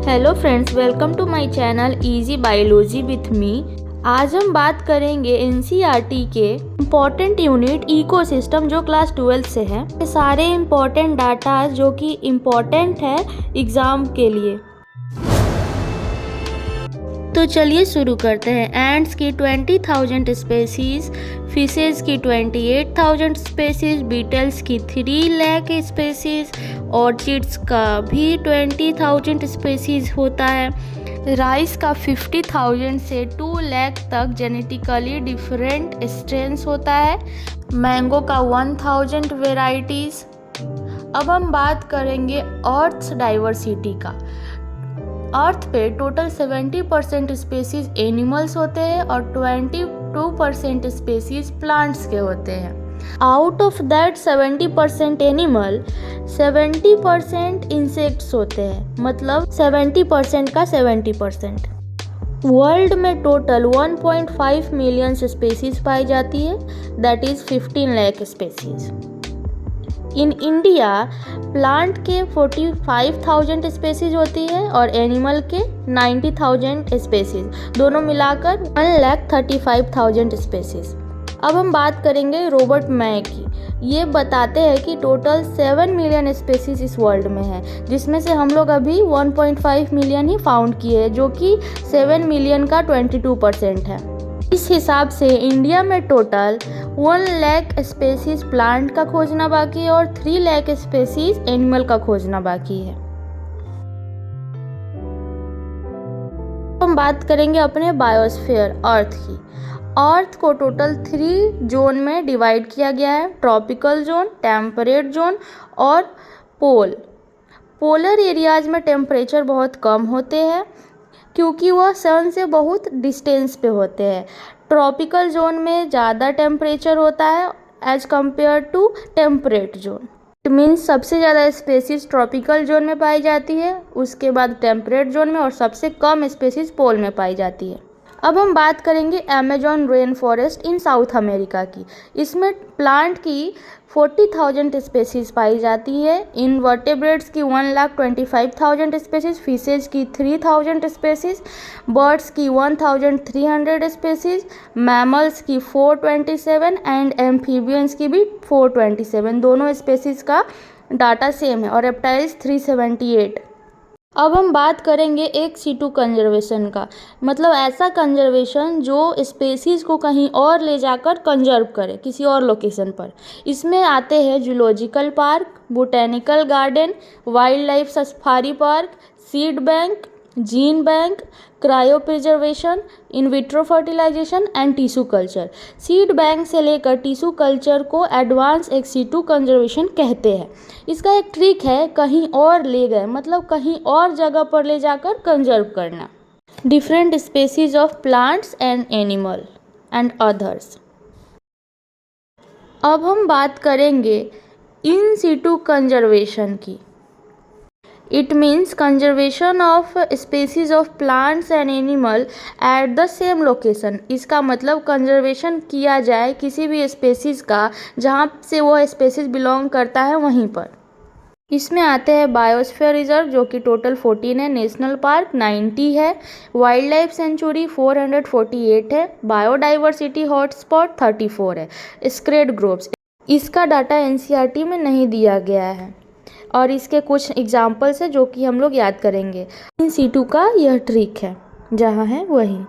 Hello friends, welcome to my channel easy biology with me. आज हम बात करेंगे एनसीईआरटी के इम्पॉर्टेंट यूनिट इकोसिस्टम जो क्लास 12 से है। ये सारे इम्पॉर्टेंट डाटा जो कि इम्पॉर्टेंट है एग्ज़ाम के लिए। तो चलिए शुरू करते हैं। एंड्स की 20,000 स्पेसीज, फिशेज की 28,000 स्पेसीज, बीटल्स की 3 लाख स्पेसीज, ऑर्चिड्स का भी 20,000 स्पेसीज होता है। राइस का 50,000 से 2 लाख तक जेनेटिकली डिफरेंट स्ट्रेन्स होता है। मैंगो का 1,000 वेराइटीज़। अब हम बात करेंगे अर्थ डाइवर्सिटी का। अर्थ पे टोटल 70% स्पेसीज एनिमल्स होते हैं और 22% स्पेसीज प्लांट्स के होते हैं। Out of that 70% animal, 70% insects होते हैं, मतलब 70% का 70%। वर्ल्ड में टोटल 1.5 मिलियन स्पेसीज पाई जाती है, that is 15 lakh species. In India plant के 45,000 स्पेसीज होती है और एनिमल के 90,000 स्पेसीज, दोनों मिलाकर 1,35,000 स्पेसीज। अब हम बात करेंगे रॉबर्ट मै की। ये बताते हैं कि टोटल 7 मिलियन स्पेसीज इस वर्ल्ड में है, जिसमें से हम लोग अभी 1.5 मिलियन ही फाउंड किए हैं, जो कि 7 मिलियन का 22% है। इस हिसाब से इंडिया में टोटल 1 लाख स्पेसीज प्लांट का खोजना बाकी है और 3 लाख स्पेसीज एनिमल का खोजना बाकी है। हम बात करेंगे अपने बायोस्फीयर अर्थ की। अर्थ को टोटल 3 जोन में डिवाइड किया गया है, ट्रॉपिकल जोन, टेम्परेट जोन और पोल। पोलर एरियाज में टेम्परेचर बहुत कम होते हैं क्योंकि वह सन से बहुत डिस्टेंस पे होते हैं। ट्रॉपिकल जोन में ज़्यादा टेम्परेचर होता है as compare to temperate zone. It means सबसे ज़्यादा स्पेसीज ट्रॉपिकल जोन में पाई जाती है, उसके बाद टेम्परेट जोन में, और सबसे कम स्पेसीज पोल में पाई जाती है। अब हम बात करेंगे अमेजॉन रेन फॉरेस्ट इन साउथ अमेरिका की। इसमें प्लांट की 40,000 स्पेसीज पाई जाती है, इनवर्टेब्रेट्स की 1,25,000 स्पेसीज, फिशेज की 3,000 स्पेसीज, बर्ड्स की 1,300 स्पेसीज, मैमल्स की 427 एंड एम्फीबियंस की भी 427। दोनों स्पेसीज का डाटा सेम है, और रेप्टाइल्स 378। अब हम बात करेंगे एक सिटू कंजर्वेशन का, मतलब ऐसा कंजर्वेशन जो स्पेसीज को कहीं और ले जाकर कंजर्व करे किसी और लोकेशन पर। इसमें आते हैं zoological park, botanical garden, wildlife safari park, seed bank, gene bank, cryopreservation, in vitro fertilisation and tissue culture. Seed bank से लेकर टिश्यू कल्चर को एडवांस एक्स सिटू कंजर्वेशन कहते हैं। इसका एक ट्रिक है, कहीं और ले गए मतलब कहीं और जगह पर ले जाकर कंजर्व करना। Different species of plants and animal and others. अब हम बात करेंगे इन सिटू कंजर्वेशन की। It means conservation of species of plants and animal at the same location। इसका मतलब कंजर्वेशन किया जाए किसी भी स्पेसीज का जहाँ से वो स्पेसीज बिलोंग करता है वहीं पर। इसमें आते हैं बायोस्फीयर रिजर्व जो कि टोटल 14 है, नेशनल पार्क 90 है, वाइल्ड लाइफ सेंचुरी 448 है, बायोडाइवर्सिटी हॉटस्पॉट 34 है, स्क्रेड ग्रोव्स। इसका डाटा एनसीईआरटी में नहीं दिया गया है और इसके कुछ एग्जाम्पल्स है जो कि हम लोग याद करेंगे। इन सिटू का यह ट्रिक है, जहाँ है वहीं।